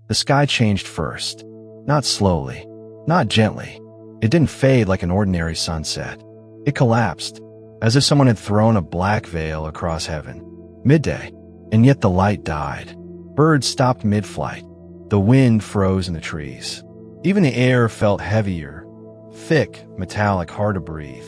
The sky changed first. Not slowly, not gently. It didn't fade like an ordinary sunset. It collapsed, as if someone had thrown a black veil across heaven. Midday, and yet the light died. Birds stopped mid-flight. The wind froze in the trees. Even the air felt heavier, thick, metallic, hard to breathe.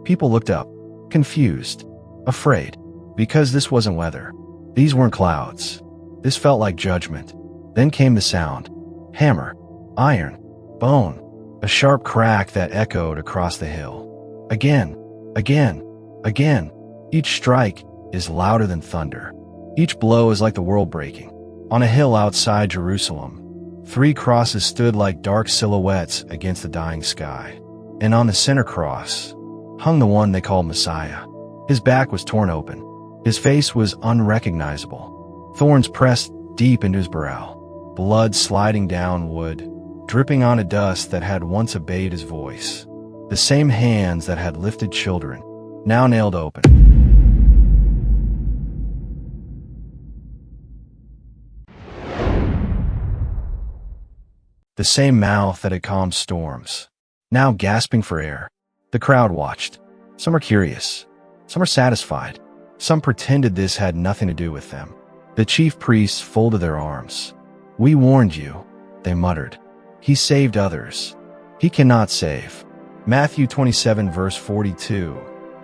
People looked up, confused, afraid, because this wasn't weather. These weren't clouds. This felt like judgment. Then came the sound. Hammer, iron, bone, a sharp crack that echoed across the hill. Again, again, again. Each strike is louder than thunder. Each blow is like the world breaking. On a hill outside Jerusalem, 3 crosses stood like dark silhouettes against the dying sky. And on the center cross hung the one they called Messiah. His back was torn open. His face was unrecognizable. Thorns pressed deep into his brow. Blood sliding down wood, dripping onto dust that had once obeyed his voice. The same hands that had lifted children, now nailed open. The same mouth that had calmed storms, now gasping for air. The crowd watched. Some are curious. Some are satisfied. Some pretended this had nothing to do with them. The chief priests folded their arms. "We warned you," they muttered. "He saved others. He cannot save." Matthew 27 verse 42.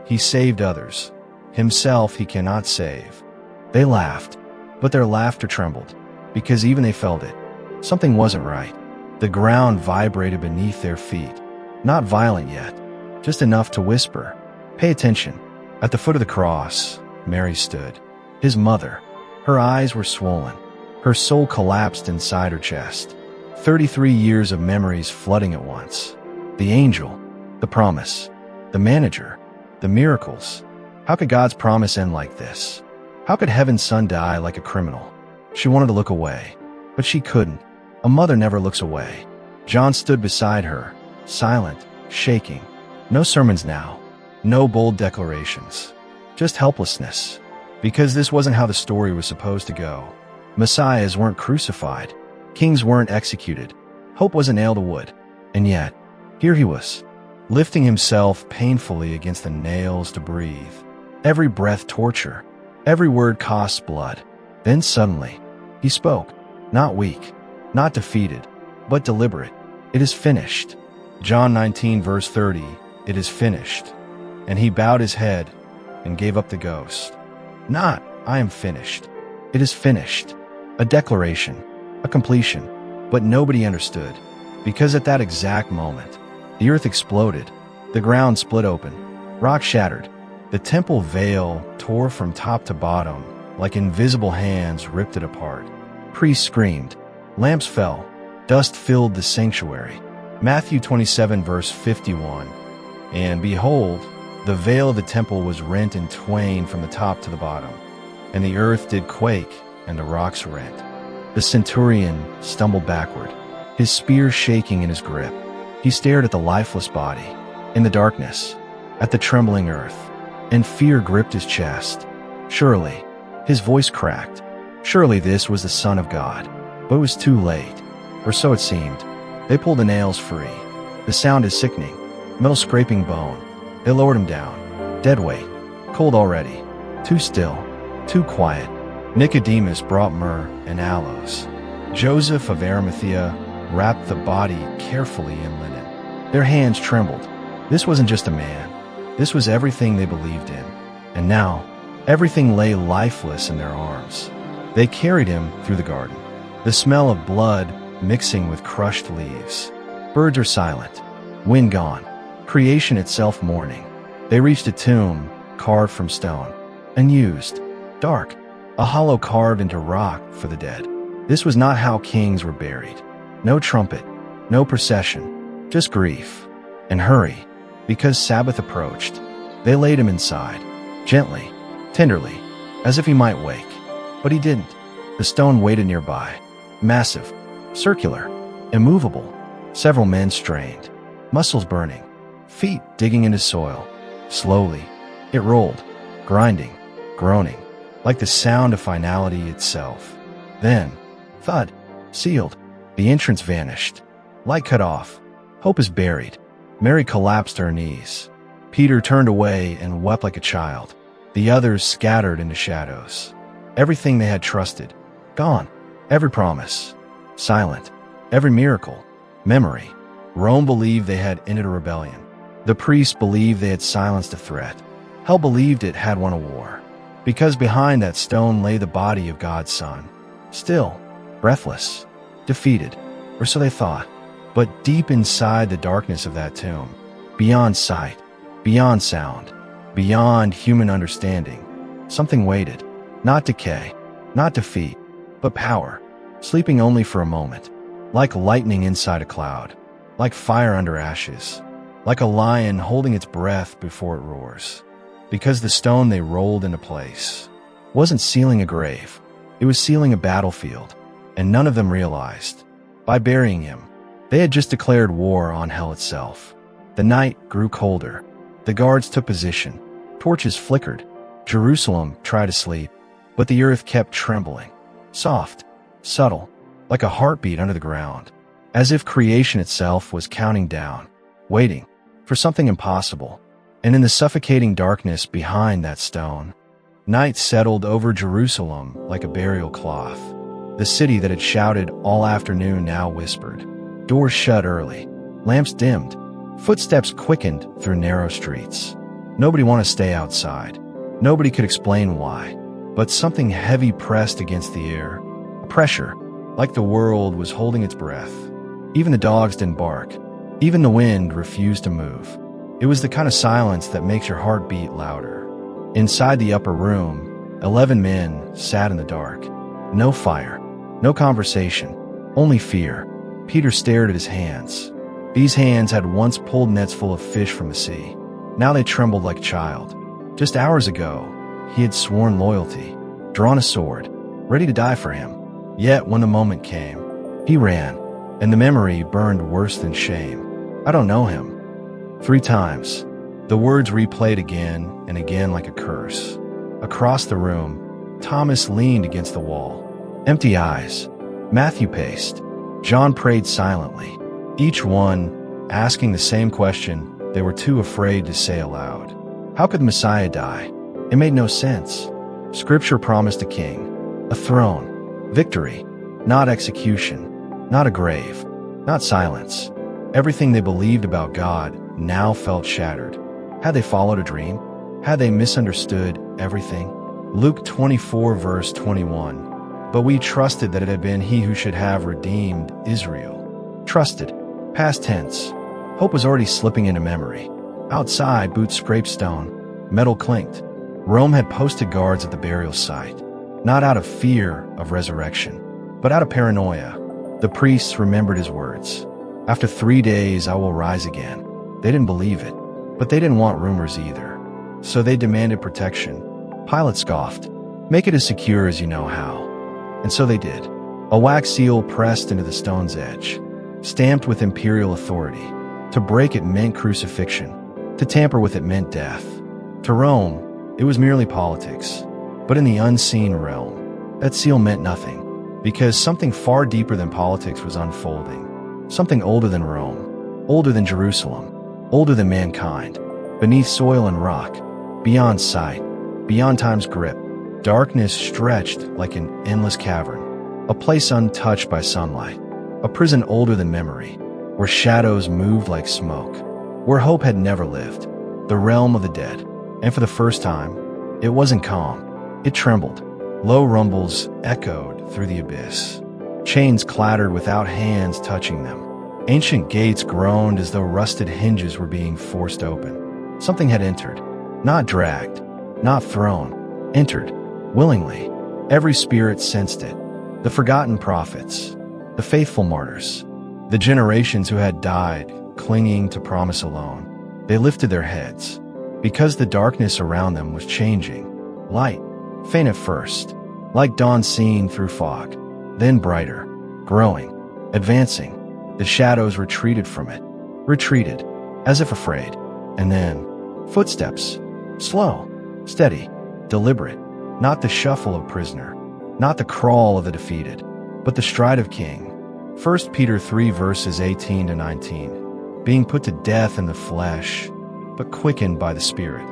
He saved others. Himself he cannot save. They laughed, but their laughter trembled, because even they felt it. Something wasn't right. The ground vibrated beneath their feet. Not violent yet, just enough to whisper, "Pay attention." At the foot of the cross, Mary stood. His mother. Her eyes were swollen. Her soul collapsed inside her chest. 33 years of memories flooding at once. The angel, the promise, the manager, the miracles. How could God's promise end like this? How could heaven's son die like a criminal? She wanted to look away, but she couldn't. A mother never looks away. John stood beside her, silent, shaking. No sermons now. No bold declarations. Just helplessness. Because this wasn't how the story was supposed to go. Messiahs weren't crucified. Kings weren't executed. Hope wasn't nailed to wood. And yet, here he was, lifting himself painfully against the nails to breathe. Every breath torture. Every word costs blood. Then suddenly, he spoke. Not weak, not defeated, but deliberate. "It is finished." John 19 verse 30, "It is finished." And he bowed his head and gave up the ghost. Not, "I am finished." It is finished. A declaration, a completion. But nobody understood, because at that exact moment, the earth exploded, the ground split open, rock shattered, the temple veil tore from top to bottom, like invisible hands ripped it apart. Priests screamed, lamps fell, dust filled the sanctuary. Matthew 27 verse 51. And behold, the veil of the temple was rent in twain from the top to the bottom, and the earth did quake, and the rocks rent. The centurion stumbled backward, his spear shaking in his grip. He stared at the lifeless body, in the darkness, at the trembling earth, and fear gripped his chest. Surely, his voice cracked. Surely this was the Son of God. But it was too late, or so it seemed. They pulled the nails free. The sound is sickening, metal scraping bone. They lowered him down. Dead weight, cold already, too still, too quiet. Nicodemus brought myrrh and aloes. Joseph of Arimathea wrapped the body carefully in linen. Their hands trembled. This wasn't just a man. This was everything they believed in. And now, everything lay lifeless in their arms. They carried him through the garden, the smell of blood mixing with crushed leaves. Birds are silent, wind gone, creation itself mourning. They reached a tomb carved from stone, unused, dark, a hollow carved into rock for the dead. This was not how kings were buried. No trumpet, no procession, just grief and hurry. Because Sabbath approached, they laid him inside, gently, tenderly, as if he might wake. But he didn't. The stone waited nearby, massive, circular, immovable. Several men strained, muscles burning, feet digging into soil. Slowly, it rolled, grinding, groaning, like the sound of finality itself. Then, thud, Sealed. The entrance vanished. Light cut off. Hope is buried. Mary collapsed to her knees. Peter turned away and wept like a child. The others scattered into shadows. Everything they had trusted, gone. Every promise, silent. Every miracle, memory. Rome believed they had ended a rebellion. The priests believed they had silenced a threat. Hell believed it had won a war. Because behind that stone lay the body of God's Son. Still, breathless, defeated, or so they thought. But deep inside the darkness of that tomb, beyond sight, beyond sound, beyond human understanding, something waited. Not decay, not defeat, but power, sleeping only for a moment. Like lightning inside a cloud, like fire under ashes, like a lion holding its breath before it roars. Because the stone they rolled into place wasn't sealing a grave, it was sealing a battlefield, and none of them realized. By burying him, they had just declared war on hell itself. The night grew colder. The guards took position. Torches flickered. Jerusalem tried to sleep, but the earth kept trembling. Soft, subtle, like a heartbeat under the ground, as if creation itself was counting down, waiting for something impossible. And in the suffocating darkness behind that stone, night settled over Jerusalem like a burial cloth. The city that had shouted all afternoon now whispered. Doors shut early, lamps dimmed, footsteps quickened through narrow streets. Nobody wanted to stay outside. Nobody could explain why, but something heavy pressed against the air, a pressure, like the world was holding its breath. Even the dogs didn't bark. Even the wind refused to move. It was the kind of silence that makes your heart beat louder. Inside the upper room, 11 men sat in the dark. No fire, no conversation, only fear. Peter stared at his hands. These hands had once pulled nets full of fish from the sea. Now they trembled like a child. Just hours ago, he had sworn loyalty, drawn a sword, ready to die for him. Yet when the moment came, he ran, and the memory burned worse than shame. I don't know him. 3 times, the words replayed again and again like a curse. Across the room, Thomas leaned against the wall. Empty eyes. Matthew paced. John prayed silently, each one asking the same question they were too afraid to say aloud. How could the Messiah die? It made no sense. Scripture promised a king, a throne, victory, not execution, not a grave, not silence. Everything they believed about God now felt shattered. Had they followed a dream? Had they misunderstood everything? Luke 24 verse 21. But we trusted that it had been he who should have redeemed Israel. Trusted. Past tense. Hope was already slipping into memory. Outside, boots scraped stone. Metal clinked. Rome had posted guards at the burial site. Not out of fear of resurrection, but out of paranoia. The priests remembered his words. After 3 days, I will rise again. They didn't believe it, but they didn't want rumors either. So they demanded protection. Pilate scoffed. Make it as secure as you know how. And so they did. A wax seal pressed into the stone's edge, stamped with imperial authority. To break it meant crucifixion. To tamper with it meant death. To Rome, it was merely politics. But in the unseen realm, that seal meant nothing, because something far deeper than politics was unfolding. Something older than Rome, older than Jerusalem, older than mankind. Beneath soil and rock, beyond sight, beyond time's grip, darkness stretched like an endless cavern, a place untouched by sunlight, a prison older than memory, where shadows moved like smoke, where hope had never lived, the realm of the dead. And for the first time, it wasn't calm. It trembled. Low rumbles echoed through the abyss. Chains clattered without hands touching them. Ancient gates groaned as though rusted hinges were being forced open. Something had entered, not dragged, not thrown, entered. Willingly, every spirit sensed it. The forgotten prophets, the faithful martyrs, the generations who had died clinging to promise alone. They lifted their heads, because the darkness around them was changing. Light, faint at first, like dawn seen through fog, then brighter, growing, advancing. The shadows retreated from it, retreated, as if afraid. And then, footsteps, slow, steady, deliberate. Not the shuffle of a prisoner, not the crawl of the defeated, But the stride of King. 1 Peter 3 verses 18 to 19. Being put to death in the flesh, but quickened by the Spirit,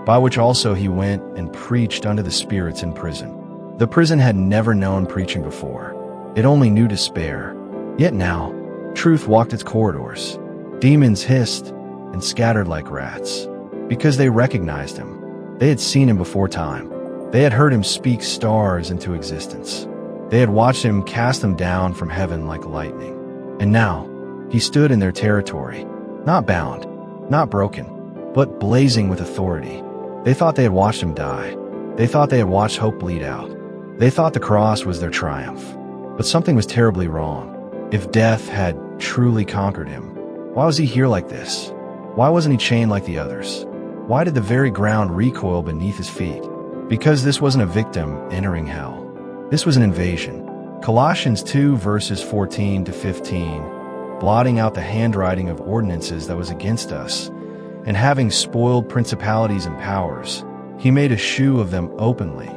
by which also he went and preached unto the spirits in prison. The prison had never known preaching before. It only knew despair. Yet now, truth walked its corridors. Demons hissed and scattered like rats, because they recognized him. They had seen him before time. They had heard him speak stars into existence. They had watched him cast them down from heaven like lightning. And now, he stood in their territory, not bound, not broken, but blazing with authority. They thought they had watched him die. They thought they had watched hope bleed out. They thought the cross was their triumph. But something was terribly wrong. If death had truly conquered him, why was he here like this? Why wasn't he chained like the others? Why did the very ground recoil beneath his feet? Because this wasn't a victim entering hell. This was an invasion. Colossians 2 verses 14 to 15, blotting out the handwriting of ordinances that was against us, and having spoiled principalities and powers, he made a shoe of them openly,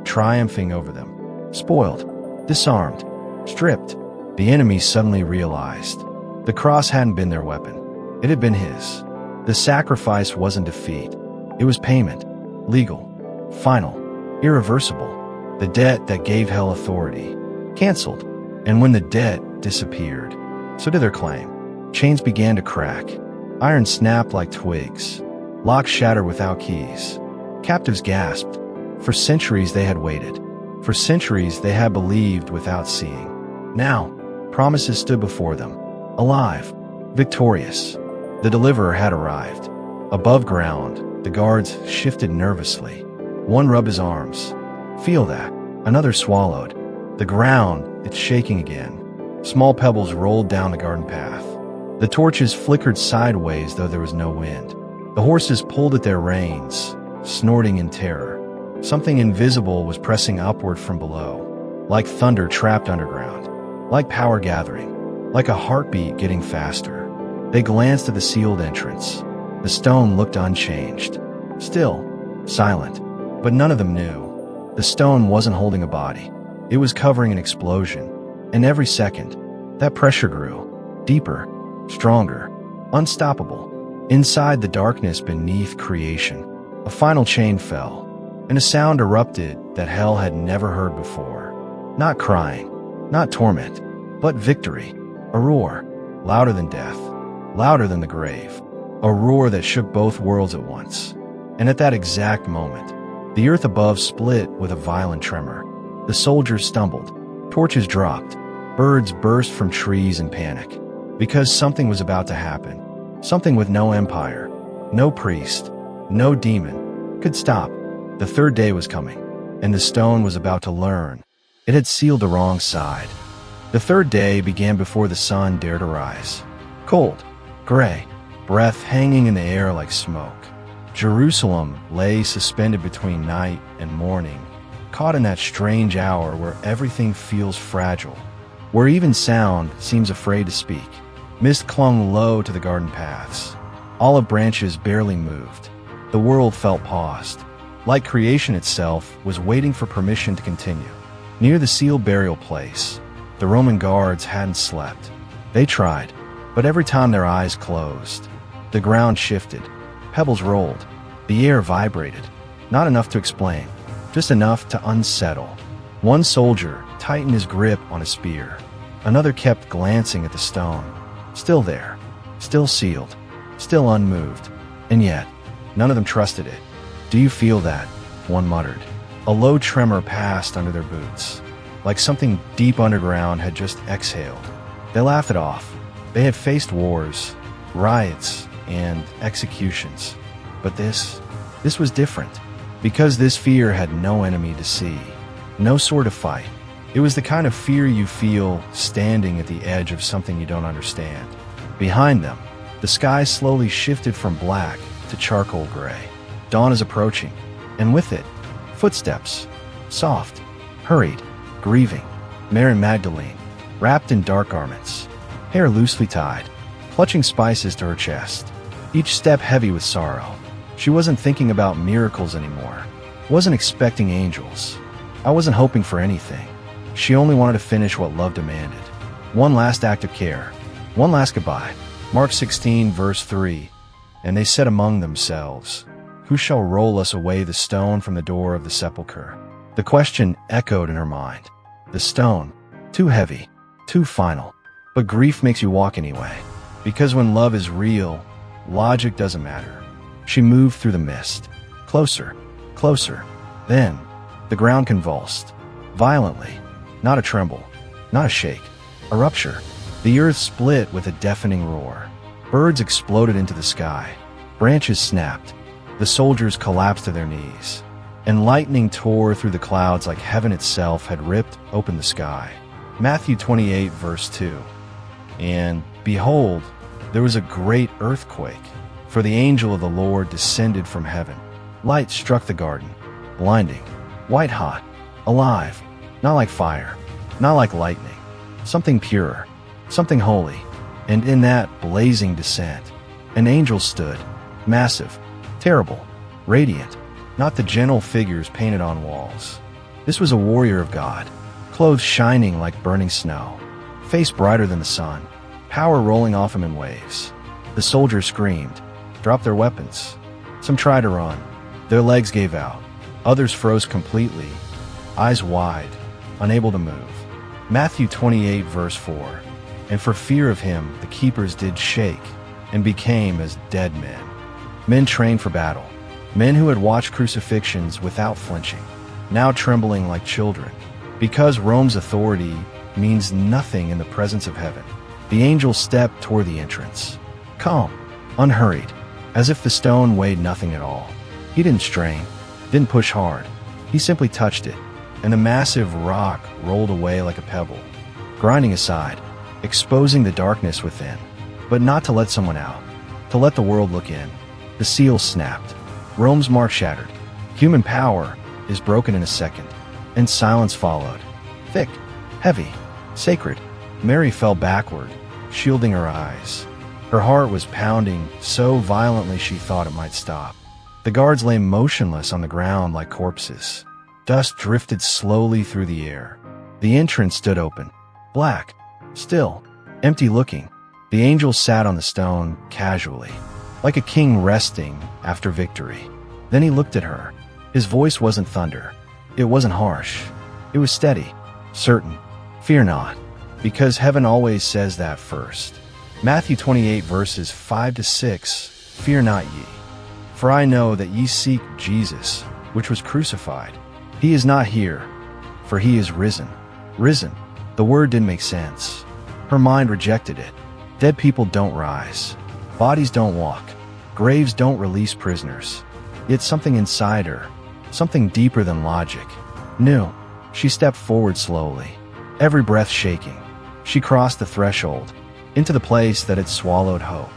triumphing over them. Spoiled, disarmed, stripped, the enemy suddenly realized. The cross hadn't been their weapon. It had been his. The sacrifice wasn't defeat. It was payment. Legal. Final. Irreversible. The debt that gave hell authority. Canceled. And when the debt disappeared, so did their claim. Chains began to crack. Iron snapped like twigs. Locks shattered without keys. Captives gasped. For centuries they had waited. For centuries they had believed without seeing. Now, promises stood before them. Alive. Victorious. The deliverer had arrived. Above ground, the guards shifted nervously. One rubbed his arms. Feel that. Another swallowed. The ground, it's shaking again. Small pebbles rolled down the garden path. The torches flickered sideways though there was no wind. The horses pulled at their reins, snorting in terror. Something invisible was pressing upward from below, like thunder trapped underground, like power gathering, like a heartbeat getting faster. They glanced at the sealed entrance. The stone looked unchanged. Still, silent. But none of them knew. The stone wasn't holding a body. It was covering an explosion. And every second, that pressure grew. Deeper, stronger, unstoppable. Inside the darkness beneath creation, a final chain fell, and a sound erupted that hell had never heard before. Not crying, not torment, but victory. A roar, louder than death, louder than the grave. A roar that shook both worlds at once. And at that exact moment, the earth above split with a violent tremor. The soldiers stumbled. Torches dropped. Birds burst from trees in panic. Because something was about to happen. Something with no empire, no priest, no demon could stop. The third day was coming, and the stone was about to learn. It had sealed the wrong side. The third day began before the sun dared arise. Cold, gray, breath hanging in the air like smoke. Jerusalem lay suspended between night and morning, caught in that strange hour where everything feels fragile, where even sound seems afraid to speak. Mist clung low to the garden paths. Olive branches barely moved. The world felt paused, like creation itself was waiting for permission to continue. Near the sealed burial place, the Roman guards hadn't slept. They tried, but every time their eyes closed, the ground shifted, pebbles rolled, the air vibrated. Not enough to explain, just enough to unsettle. One soldier tightened his grip on a spear. Another kept glancing at the stone. Still there, still sealed, still unmoved. And yet, none of them trusted it. "Do you feel that?" one muttered. A low tremor passed under their boots, like something deep underground had just exhaled. They laughed it off. They had faced wars, riots, and executions. But this was different, because this fear had no enemy to see, no sword to fight. It was the kind of fear you feel standing at the edge of something you don't understand. Behind them, the sky slowly shifted from black to charcoal gray. Dawn is approaching, and with it, footsteps. Soft, hurried, grieving. Mary Magdalene, wrapped in dark garments, hair loosely tied, clutching spices to her chest. Each step heavy with sorrow. She wasn't thinking about miracles anymore. Wasn't expecting angels. I wasn't hoping for anything. She only wanted to finish what love demanded. One last act of care. One last goodbye. Mark 16, verse 3. And they said among themselves, "Who shall roll us away the stone from the door of the sepulchre?" The question echoed in her mind. The stone, too heavy, too final. But grief makes you walk anyway. Because when love is real, logic doesn't matter. She moved through the mist. Closer, closer. Then, the ground convulsed. Violently. Not a tremble. Not a shake. A rupture. The earth split with a deafening roar. Birds exploded into the sky. Branches snapped. The soldiers collapsed to their knees. And lightning tore through the clouds like heaven itself had ripped open the sky. Matthew 28, verse 2. And, behold, there was a great earthquake, for the angel of the Lord descended from heaven. Light struck the garden, blinding, white-hot, alive, not like fire, not like lightning, something purer, something holy. And in that blazing descent, an angel stood, massive, terrible, radiant, not the gentle figures painted on walls. This was a warrior of God, clothes shining like burning snow, face brighter than the sun, power rolling off him in waves. The soldiers screamed, dropped their weapons. Some tried to run. Their legs gave out. Others froze completely, eyes wide, unable to move. Matthew 28, verse 4. And for fear of him, the keepers did shake and became as dead men. Men trained for battle. Men who had watched crucifixions without flinching, now trembling like children. Because Rome's authority means nothing in the presence of heaven, the angel stepped toward the entrance. Calm, unhurried, as if the stone weighed nothing at all. He didn't strain, didn't push hard. He simply touched it, and the massive rock rolled away like a pebble, grinding aside, exposing the darkness within. But not to let someone out, to let the world look in. The seal snapped. Rome's mark shattered. Human power is broken in a second. And silence followed. Thick, heavy, sacred. Mary fell backward, shielding her eyes. Her heart was pounding so violently she thought it might stop. The guards lay motionless on the ground like corpses. Dust drifted slowly through the air. The entrance stood open, black, still, empty-looking. The angel sat on the stone casually, like a king resting after victory. Then he looked at her. His voice wasn't thunder. It wasn't harsh. It was steady, certain. Fear not, because heaven always says that first. Matthew 28, verses 5 to 6. Fear not ye, for I know that ye seek Jesus, which was crucified. He is not here, for he is risen. Risen. The word didn't make sense. Her mind rejected it. Dead people don't rise. Bodies don't walk. Graves don't release prisoners. Yet something inside her, something deeper than logic, knew. She stepped forward slowly, every breath shaking. She crossed the threshold, into the place that had swallowed hope.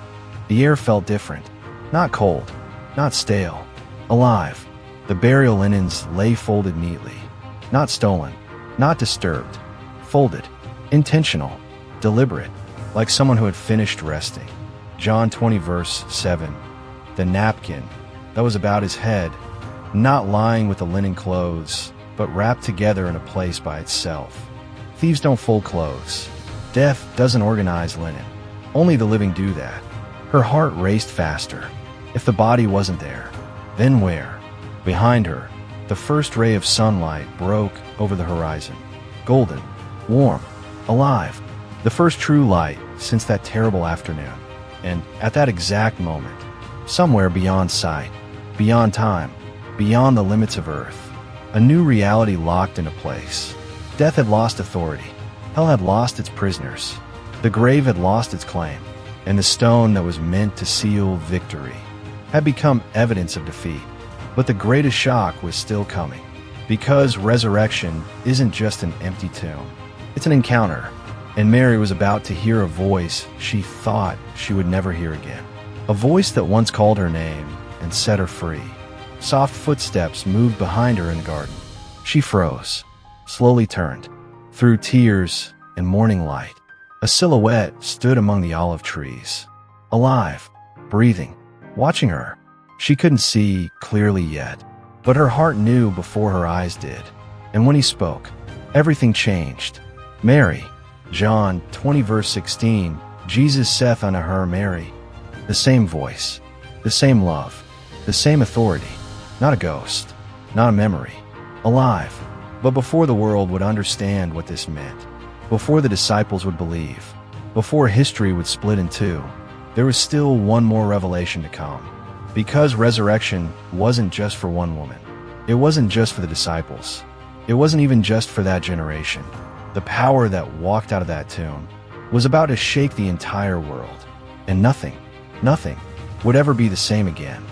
The air felt different, not cold, not stale, alive. The burial linens lay folded neatly, not stolen, not disturbed, folded, intentional, deliberate, like someone who had finished resting. John 20, verse 7. The napkin that was about his head, not lying with the linen clothes, but wrapped together in a place by itself. Thieves don't fold clothes. Death doesn't organize linen. Only the living do that. Her heart raced faster. If the body wasn't there, then where? Behind her, the first ray of sunlight broke over the horizon. Golden, warm, alive. The first true light since that terrible afternoon. And at that exact moment, somewhere beyond sight, beyond time, beyond the limits of Earth, a new reality locked into place. Death had lost authority. Hell had lost its prisoners. The grave had lost its claim. And the stone that was meant to seal victory had become evidence of defeat. But the greatest shock was still coming. Because resurrection isn't just an empty tomb. It's an encounter. And Mary was about to hear a voice she thought she would never hear again. A voice that once called her name and set her free. Soft footsteps moved behind her in the garden. She froze, slowly turned. Through tears and morning light, a silhouette stood among the olive trees. Alive, breathing, watching her. She couldn't see clearly yet, but her heart knew before her eyes did. And when he spoke, everything changed. Mary, John 20 verse 16, Jesus saith unto her, Mary. The same voice, the same love, the same authority, not a ghost, not a memory, alive. But before the world would understand what this meant, before the disciples would believe, before history would split in two, there was still one more revelation to come. Because resurrection wasn't just for one woman. It wasn't just for the disciples. It wasn't even just for that generation. The power that walked out of that tomb was about to shake the entire world. And nothing would ever be the same again.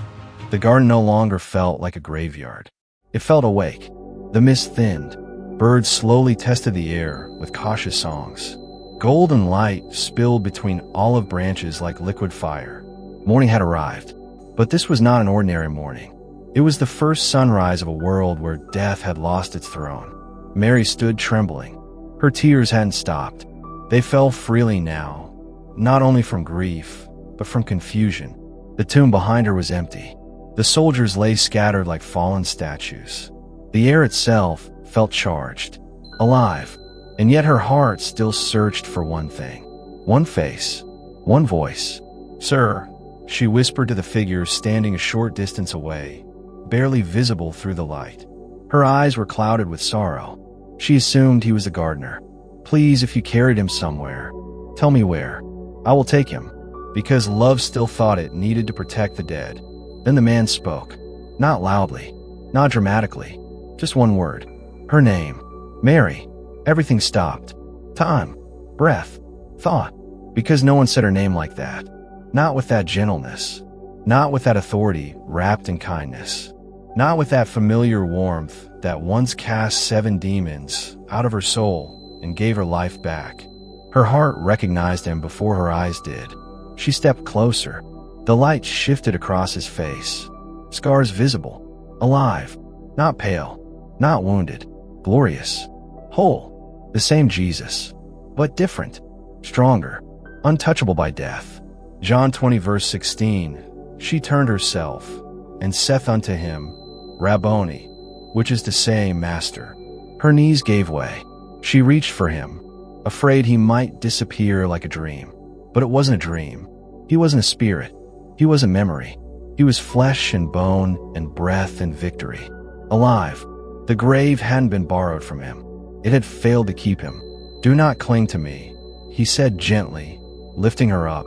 The garden no longer felt like a graveyard. It felt awake. The mist thinned. Birds slowly tested the air with cautious songs. Golden light spilled between olive branches like liquid fire. Morning had arrived. But this was not an ordinary morning. It was the first sunrise of a world where death had lost its throne. Mary stood trembling. Her tears hadn't stopped. They fell freely now, not only from grief, but from confusion. The tomb behind her was empty. The soldiers lay scattered like fallen statues. The air itself felt charged, alive, and yet her heart still searched for one thing. One face, one voice. Sir, she whispered to the figure standing a short distance away, barely visible through the light. Her eyes were clouded with sorrow. She assumed he was a gardener. Please, if you carried him somewhere, tell me where. I will take him, because love still thought it needed to protect the dead. Then the man spoke, not loudly, not dramatically, just one word. Her name, Mary. Everything stopped. Time, breath, thought, because no one said her name like that. Not with that gentleness, not with that authority wrapped in kindness, not with that familiar warmth that once cast 7 demons out of her soul and gave her life back. Her heart recognized him before her eyes did. She stepped closer. The light shifted across his face. Scars visible, alive, not pale, not wounded, glorious, whole. The same Jesus, but different, stronger, untouchable by death. John 20 verse 16, she turned herself, and saith unto him, Rabboni, which is to say, Master. Her knees gave way. She reached for him, afraid he might disappear like a dream. But it wasn't a dream. He wasn't a spirit. He wasn't memory. He was flesh and bone and breath and victory. Alive. The grave hadn't been borrowed from him. It had failed to keep him. Do not cling to me, he said gently, lifting her up.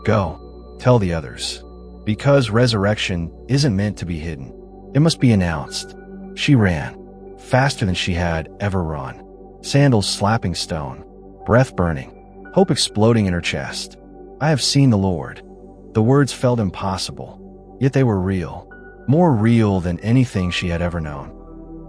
Go, tell the others. Because resurrection isn't meant to be hidden. It must be announced. She ran, faster than she had ever run. Sandals slapping stone, breath burning, hope exploding in her chest. I have seen the Lord. The words felt impossible, yet they were real, more real than anything she had ever known.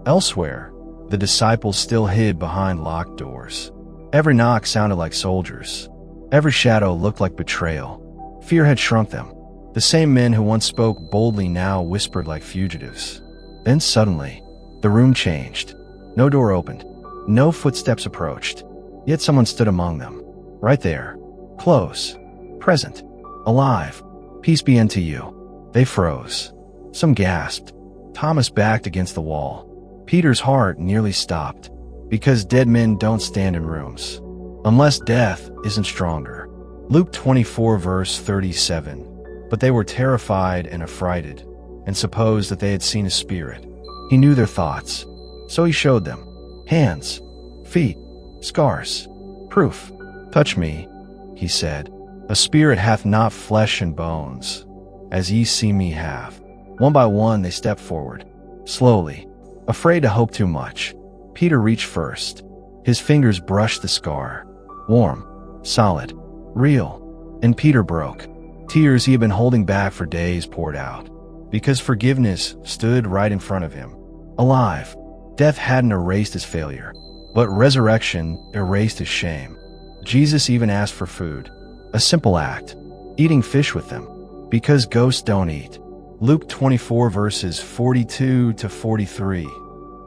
Elsewhere, the disciples still hid behind locked doors. Every knock sounded like soldiers. Every shadow looked like betrayal. Fear had shrunk them. The same men who once spoke boldly now whispered like fugitives. Then suddenly, the room changed. No door opened. No footsteps approached. Yet someone stood among them. Right there. Close. Present. Alive. Peace be unto you. They froze. Some gasped. Thomas backed against the wall. Peter's heart nearly stopped. Because dead men don't stand in rooms. Unless death isn't stronger. Luke 24 verse 37. But they were terrified and affrighted, and supposed that they had seen a spirit. He knew their thoughts, so he showed them. Hands, feet, scars, proof. Touch me, he said. A spirit hath not flesh and bones, as ye see me have. One by one they stepped forward, slowly, afraid to hope too much. Peter reached first. His fingers brushed the scar. Warm, solid, real. And Peter broke. Tears he had been holding back for days poured out, because forgiveness stood right in front of him. Alive. Death hadn't erased his failure, but resurrection erased his shame. Jesus even asked for food. A simple act, eating fish with them, because ghosts don't eat. Luke 24 verses 42 to 43.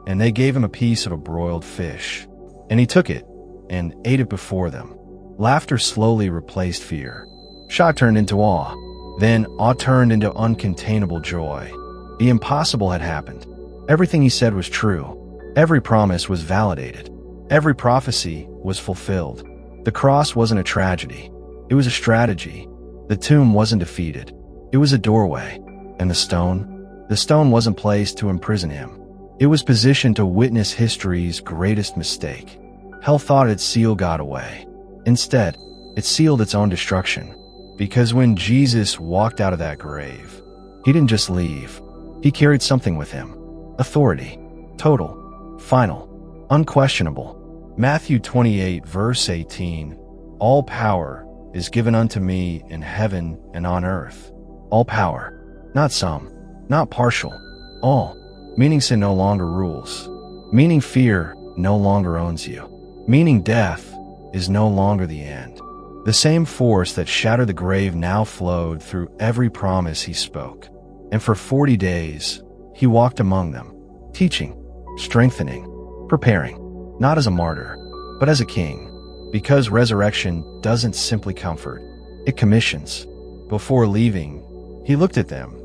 And they gave him a piece of a broiled fish. And he took it and ate it before them. Laughter slowly replaced fear. Shock turned into awe. Then awe turned into uncontainable joy. The impossible had happened. Everything he said was true. Every promise was validated. Every prophecy was fulfilled. The cross wasn't a tragedy. It was a strategy. The tomb wasn't defeated. It was a doorway. And the stone? The stone wasn't placed to imprison him. It was positioned to witness history's greatest mistake. Hell thought it sealed God away. Instead, it sealed its own destruction. Because when Jesus walked out of that grave, he didn't just leave. He carried something with him. Authority. Total. Final. Unquestionable. Matthew 28 verse 18. All power is given unto me in heaven and on earth. All power. Not some. Not partial. All. Meaning sin no longer rules. Meaning fear no longer owns you. Meaning death is no longer the end. The same force that shattered the grave now flowed through every promise he spoke. And for 40 days, he walked among them, teaching, strengthening, preparing, not as a martyr, but as a king. Because resurrection doesn't simply comfort, it commissions. Before leaving, he looked at them,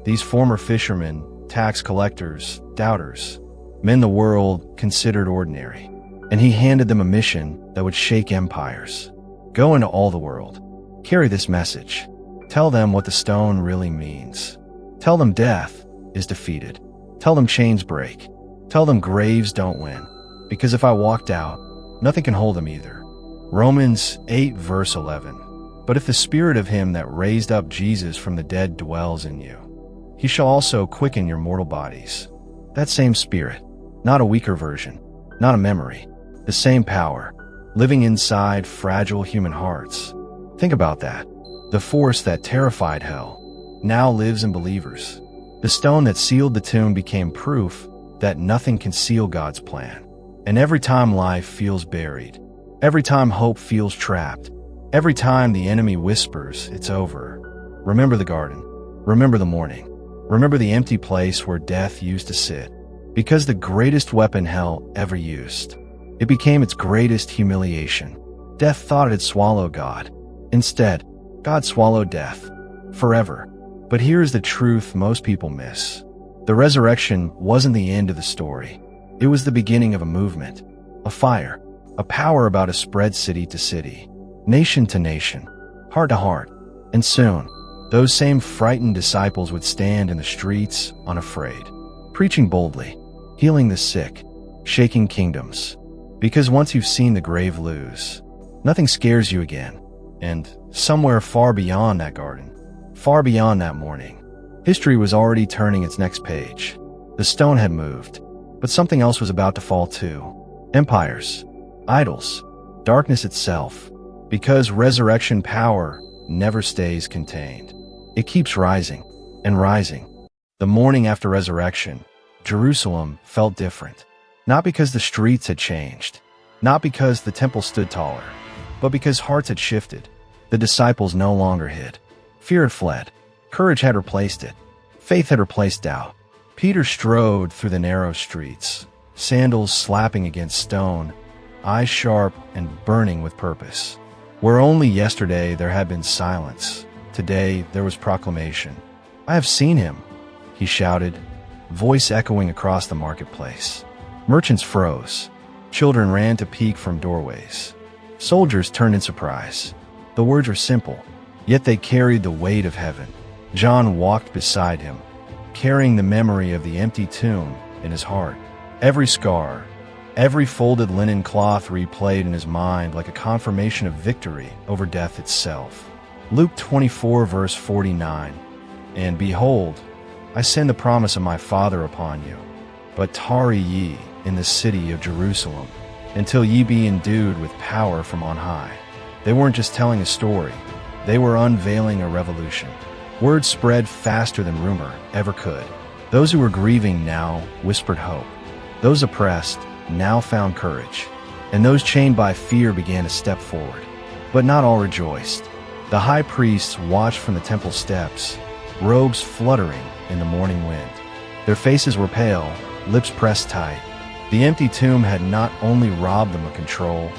these former fishermen, tax collectors, doubters, men the world considered ordinary. And he handed them a mission that would shake empires. Go into all the world. Carry this message. Tell them what the stone really means. Tell them death is defeated. Tell them chains break. Tell them graves don't win. Because if I walked out, nothing can hold them either. Romans 8 verse 11. But if the spirit of him that raised up Jesus from the dead dwells in you, he shall also quicken your mortal bodies. That same spirit, not a weaker version, not a memory, the same power, living inside fragile human hearts. Think about that. The force that terrified hell now lives in believers. The stone that sealed the tomb became proof that nothing can seal God's plan. And every time life feels buried, every time hope feels trapped, every time the enemy whispers it's over, remember the garden, remember the morning, remember the empty place where death used to sit. Because the greatest weapon hell ever used, it became its greatest humiliation. Death thought it'd swallow God. Instead, God swallowed death. Forever. But here's the truth most people miss. The resurrection wasn't the end of the story. It was the beginning of a movement. A fire. A power about to spread city to city. Nation to nation. Heart to heart. And soon, those same frightened disciples would stand in the streets unafraid. Preaching boldly. Healing the sick. Shaking kingdoms. Because once you've seen the grave lose, nothing scares you again. And somewhere far beyond that garden, far beyond that morning, history was already turning its next page. The stone had moved, but something else was about to fall too. Empires, idols, darkness itself. Because resurrection power never stays contained. It keeps rising and rising. The morning after resurrection, Jerusalem felt different. Not because the streets had changed, not because the temple stood taller, but because hearts had shifted. The disciples no longer hid. Fear had fled. Courage had replaced it. Faith had replaced doubt. Peter strode through the narrow streets, sandals slapping against stone, eyes sharp and burning with purpose. Where only yesterday there had been silence, today there was proclamation. I have seen him, he shouted, voice echoing across the marketplace. Merchants froze. Children ran to peek from doorways. Soldiers turned in surprise. The words were simple, yet they carried the weight of heaven. John walked beside him, carrying the memory of the empty tomb in his heart. Every scar, every folded linen cloth replayed in his mind like a confirmation of victory over death itself. Luke 24 verse 49. And behold, I send the promise of my Father upon you, but tarry ye in the city of Jerusalem, until ye be endued with power from on high. They weren't just telling a story, they were unveiling a revolution. Word spread faster than rumor ever could. Those who were grieving now whispered hope. Those oppressed now found courage. And those chained by fear began to step forward. But not all rejoiced. The high priests watched from the temple steps, robes fluttering in the morning wind. Their faces were pale, lips pressed tight. The empty tomb had not only robbed them of control,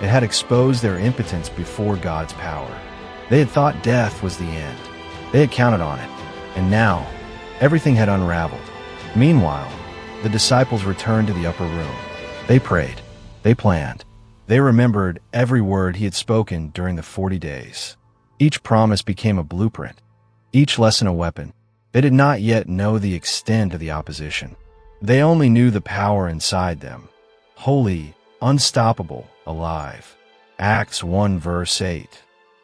it had exposed their impotence before God's power. They had thought death was the end. They had counted on it. And now, everything had unraveled. Meanwhile, the disciples returned to the upper room. They prayed. They planned. They remembered every word he had spoken during the 40 days. Each promise became a blueprint, each lesson a weapon. They did not yet know the extent of the opposition. They only knew the power inside them. Holy, unstoppable, alive. Acts 1 verse 8.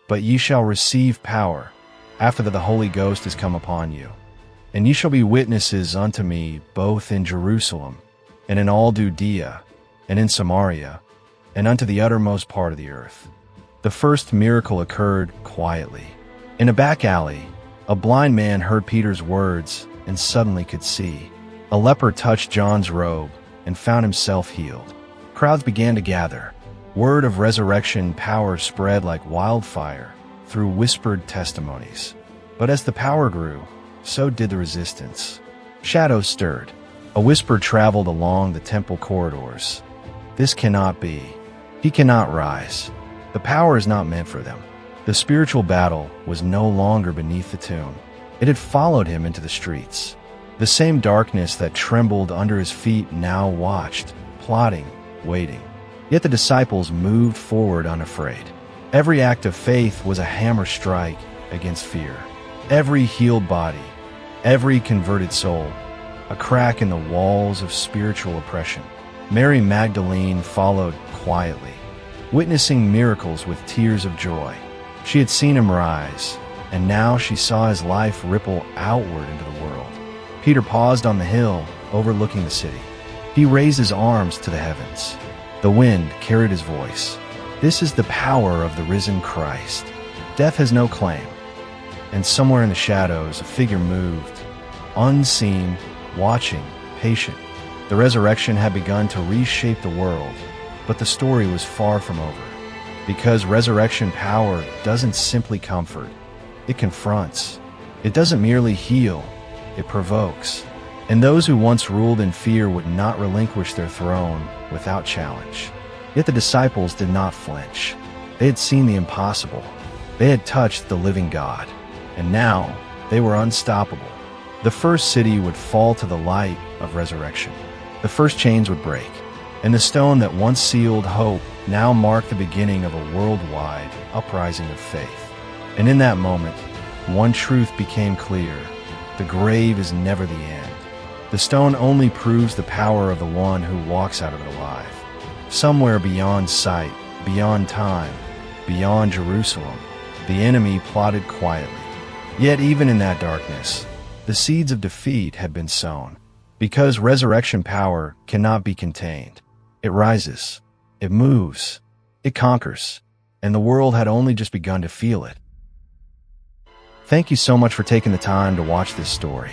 But ye shall receive power, after that the Holy Ghost is come upon you. And ye shall be witnesses unto me both in Jerusalem, and in all Judea, and in Samaria, and unto the uttermost part of the earth. The first miracle occurred quietly. In a back alley, a blind man heard Peter's words and suddenly could see. A leper touched John's robe and found himself healed. Crowds began to gather. Word of resurrection power spread like wildfire through whispered testimonies. But as the power grew, so did the resistance. Shadows stirred. A whisper traveled along the temple corridors. This cannot be. He cannot rise. The power is not meant for them. The spiritual battle was no longer beneath the tomb. It had followed him into the streets. The same darkness that trembled under his feet now watched, plotting, waiting. Yet the disciples moved forward unafraid. Every act of faith was a hammer strike against fear. Every healed body, every converted soul, a crack in the walls of spiritual oppression. Mary Magdalene followed quietly, witnessing miracles with tears of joy. She had seen him rise, and now she saw his life ripple outward into the world. Peter paused on the hill overlooking the city. He raised his arms to the heavens. The wind carried his voice. This is the power of the risen Christ. Death has no claim. And somewhere in the shadows, a figure moved, unseen, watching, patient. The resurrection had begun to reshape the world, but the story was far from over. Because resurrection power doesn't simply comfort, it confronts. It doesn't merely heal, it provokes. And those who once ruled in fear would not relinquish their throne without challenge. Yet the disciples did not flinch. They had seen the impossible. They had touched the living God. And now they were unstoppable. The first city would fall to the light of resurrection. The first chains would break. And the stone that once sealed hope now marked the beginning of a worldwide uprising of faith. And in that moment, one truth became clear. The grave is never the end. The stone only proves the power of the one who walks out of it alive. Somewhere beyond sight, beyond time, beyond Jerusalem, the enemy plotted quietly. Yet even in that darkness, the seeds of defeat had been sown. Because resurrection power cannot be contained. It rises, it moves, it conquers, and the world had only just begun to feel it. Thank you so much for taking the time to watch this story.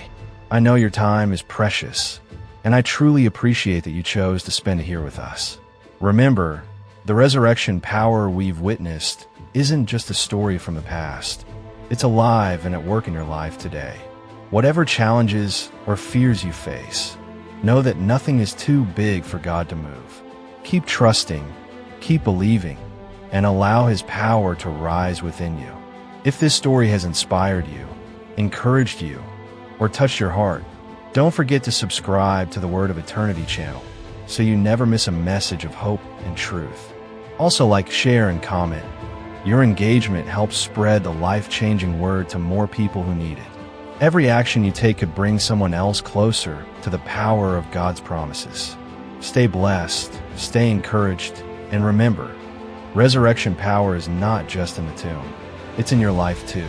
I know your time is precious, and I truly appreciate that you chose to spend it here with us. Remember, the resurrection power we've witnessed isn't just a story from the past. It's alive and at work in your life today. Whatever challenges or fears you face, know that nothing is too big for God to move. Keep trusting, keep believing, and allow His power to rise within you. If this story has inspired you, encouraged you, or touched your heart, don't forget to subscribe to the Word of Eternity channel so you never miss a message of hope and truth. Also like, share, and comment. Your engagement helps spread the life-changing word to more people who need it. Every action you take could bring someone else closer to the power of God's promises. Stay blessed, stay encouraged, and remember, resurrection power is not just in the tomb. It's in your life too.